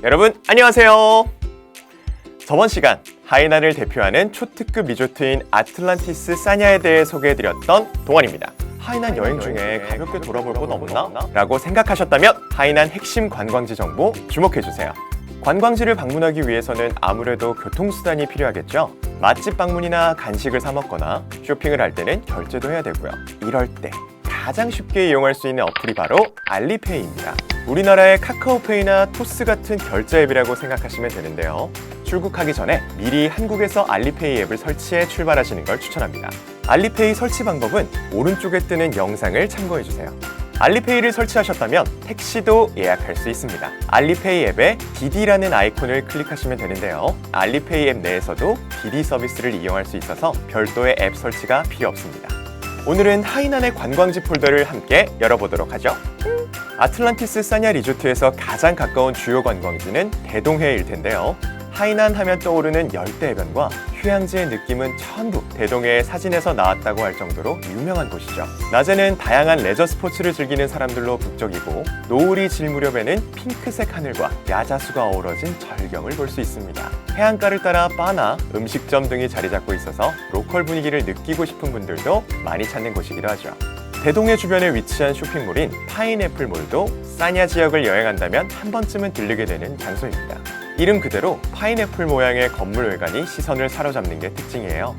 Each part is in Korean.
여러분 안녕하세요. 저번 시간 하이난을 대표하는 초특급 리조트인 아틀란티스 사냐에 대해 소개해드렸던 동원입니다. 하이난 여행 중에 가볍게 돌아볼 곳 없나? 라고 생각하셨다면 하이난 핵심 관광지 정보 주목해주세요. 관광지를 방문하기 위해서는 아무래도 교통수단이 필요하겠죠. 맛집 방문이나 간식을 사 먹거나 쇼핑을 할 때는 결제도 해야 되고요. 이럴 때 가장 쉽게 이용할 수 있는 어플이 바로 알리페이입니다. 우리나라의 카카오페이나 토스 같은 결제 앱이라고 생각하시면 되는데요. 출국하기 전에 미리 한국에서 알리페이 앱을 설치해 출발하시는 걸 추천합니다. 알리페이 설치 방법은 오른쪽에 뜨는 영상을 참고해주세요. 알리페이를 설치하셨다면 택시도 예약할 수 있습니다. 알리페이 앱에 디디라는 아이콘을 클릭하시면 되는데요. 알리페이 앱 내에서도 디디 서비스를 이용할 수 있어서 별도의 앱 설치가 필요 없습니다. 오늘은 하이난의 관광지 폴더를 함께 열어보도록 하죠. 아틀란티스 사냐 리조트에서 가장 가까운 주요 관광지는 대동해일 텐데요. 하이난 하면 떠오르는 열대해변과 휴양지의 느낌은 전부 대동해의 사진에서 나왔다고 할 정도로 유명한 곳이죠. 낮에는 다양한 레저 스포츠를 즐기는 사람들로 북적이고 노을이 질 무렵에는 핑크색 하늘과 야자수가 어우러진 절경을 볼 수 있습니다. 해안가를 따라 바나, 음식점 등이 자리 잡고 있어서 로컬 분위기를 느끼고 싶은 분들도 많이 찾는 곳이기도 하죠. 대동해 주변에 위치한 쇼핑몰인 파인애플몰도 사냐 지역을 여행한다면 한 번쯤은 들르게 되는 장소입니다. 이름 그대로 파인애플 모양의 건물 외관이 시선을 사로잡는 게 특징이에요.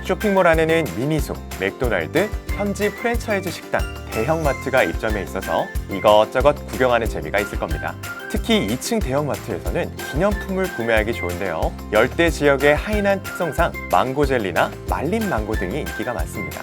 쇼핑몰 안에는 미니소, 맥도날드, 현지 프랜차이즈 식당, 대형마트가 입점해 있어서 이것저것 구경하는 재미가 있을 겁니다. 특히 2층 대형마트에서는 기념품을 구매하기 좋은데요. 열대 지역의 하이난 특성상 망고 젤리나 말린 망고 등이 인기가 많습니다.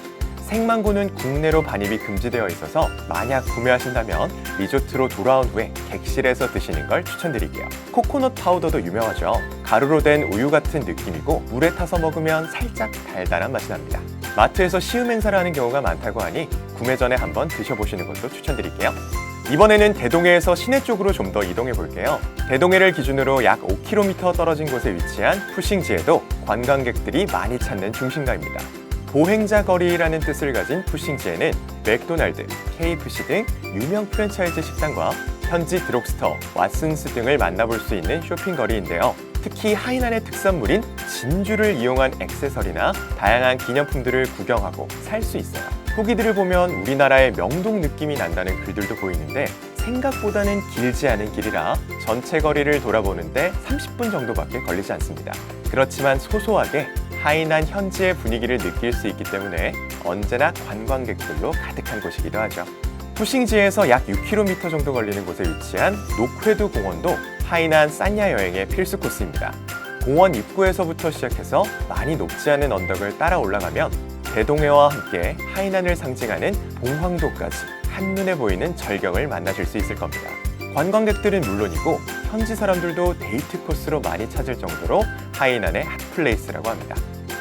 생망고는 국내로 반입이 금지되어 있어서 만약 구매하신다면 리조트로 돌아온 후에 객실에서 드시는 걸 추천드릴게요. 코코넛 파우더도 유명하죠. 가루로 된 우유 같은 느낌이고 물에 타서 먹으면 살짝 달달한 맛이 납니다. 마트에서 시음 행사를 하는 경우가 많다고 하니 구매 전에 한번 드셔보시는 것도 추천드릴게요. 이번에는 대동해에서 시내 쪽으로 좀 더 이동해 볼게요. 대동해를 기준으로 약 5km 떨어진 곳에 위치한 푸싱지에도 관광객들이 많이 찾는 중심가입니다. 보행자 거리라는 뜻을 가진 푸싱지에는 맥도날드, KFC 등 유명 프랜차이즈 식당과 현지 드럭스토어, 왓슨스 등을 만나볼 수 있는 쇼핑거리인데요. 특히 하이난의 특산물인 진주를 이용한 액세서리나 다양한 기념품들을 구경하고 살 수 있어요. 후기들을 보면 우리나라의 명동 느낌이 난다는 글들도 보이는데 생각보다는 길지 않은 길이라 전체 거리를 돌아보는데 30분 정도밖에 걸리지 않습니다. 그렇지만 소소하게 하이난 현지의 분위기를 느낄 수 있기 때문에 언제나 관광객들로 가득한 곳이기도 하죠. 푸싱지에서 약 6km 정도 걸리는 곳에 위치한 녹회두 공원도 하이난 사냐 여행의 필수 코스입니다. 공원 입구에서부터 시작해서 많이 높지 않은 언덕을 따라 올라가면 대동해와 함께 하이난을 상징하는 봉황도까지 한눈에 보이는 절경을 만나실 수 있을 겁니다. 관광객들은 물론이고 현지 사람들도 데이트 코스로 많이 찾을 정도로 하이난의 핫플레이스라고 합니다.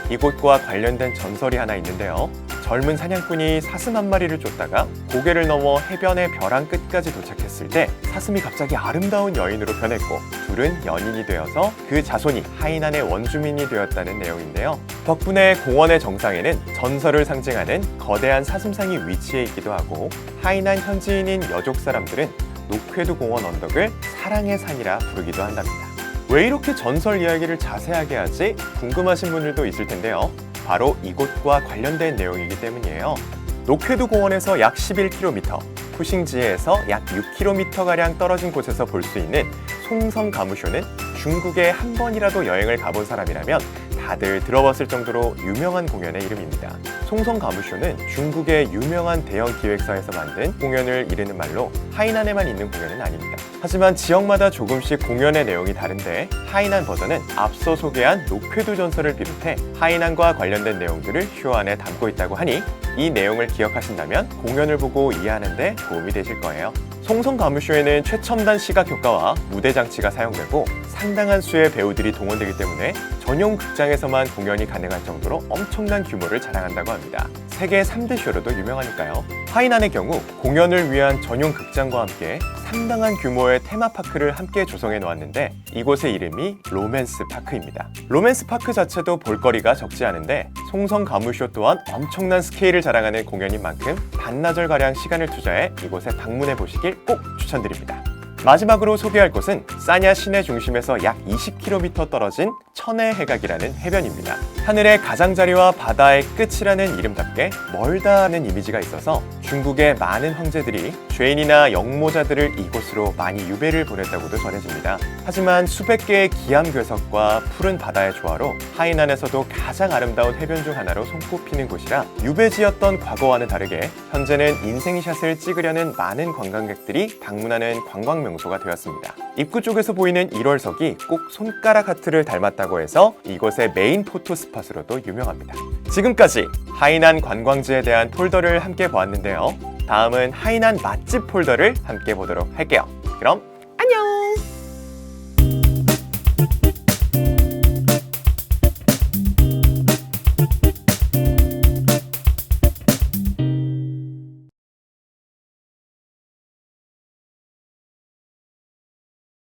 이곳과 관련된 전설이 하나 있는데요. 젊은 사냥꾼이 사슴 한 마리를 쫓다가 고개를 넘어 해변의 벼랑 끝까지 도착했을 때 사슴이 갑자기 아름다운 여인으로 변했고 둘은 연인이 되어서 그 자손이 하이난의 원주민이 되었다는 내용인데요. 덕분에 공원의 정상에는 전설을 상징하는 거대한 사슴상이 위치해 있기도 하고 하이난 현지인인 여족 사람들은 녹회두 공원 언덕을 사랑의 산이라 부르기도 한답니다. 왜 이렇게 전설 이야기를 자세하게 하지? 궁금하신 분들도 있을 텐데요. 바로 이곳과 관련된 내용이기 때문이에요. 녹회두 공원에서 약 11km, 푸싱지에서 약 6km가량 떨어진 곳에서 볼 수 있는 송성 가무쇼는 중국에 한 번이라도 여행을 가본 사람이라면 다들 들어봤을 정도로 유명한 공연의 이름입니다. 송성 가무쇼는 중국의 유명한 대형 기획사에서 만든 공연을 이르는 말로 하이난에만 있는 공연은 아닙니다. 하지만 지역마다 조금씩 공연의 내용이 다른데 하이난 버전은 앞서 소개한 녹회두 전설을 비롯해 하이난과 관련된 내용들을 쇼 안에 담고 있다고 하니 이 내용을 기억하신다면 공연을 보고 이해하는 데 도움이 되실 거예요. 송성 가무쇼에는 최첨단 시각 효과와 무대 장치가 사용되고 상당한 수의 배우들이 동원되기 때문에 전용 극장에서만 공연이 가능할 정도로 엄청난 규모를 자랑한다고 합니다. 세계 3대 쇼로도 유명하니까요. 하이난의 경우 공연을 위한 전용 극장과 함께 상당한 규모의 테마파크를 함께 조성해 놓았는데 이곳의 이름이 로맨스 파크입니다. 로맨스 파크 자체도 볼거리가 적지 않은데 송성 가무쇼 또한 엄청난 스케일을 자랑하는 공연인 만큼 반나절가량 시간을 투자해 이곳에 방문해 보시길 꼭 추천드립니다. 마지막으로 소개할 곳은 사냐 시내 중심에서 약 20km 떨어진 천해해각이라는 해변입니다. 하늘의 가장자리와 바다의 끝이라는 이름답게 멀다는 이미지가 있어서 중국의 많은 황제들이 죄인이나 영모자들을 이곳으로 많이 유배를 보냈다고도 전해집니다. 하지만 수백 개의 기암괴석과 푸른 바다의 조화로 하이난에서도 가장 아름다운 해변 중 하나로 손꼽히는 곳이라 유배지였던 과거와는 다르게 현재는 인생샷을 찍으려는 많은 관광객들이 방문하는 관광 명소가 되었습니다. 입구 쪽에서 보이는 1월석이 꼭 손가락 하트를 닮았다고 해서 이곳의 메인 포토 스팟으로도 유명합니다. 지금까지 하이난 관광지에 대한 폴더를 함께 보았는데요. 다음은 하이난 맛집 폴더를 함께 보도록 할게요. 그럼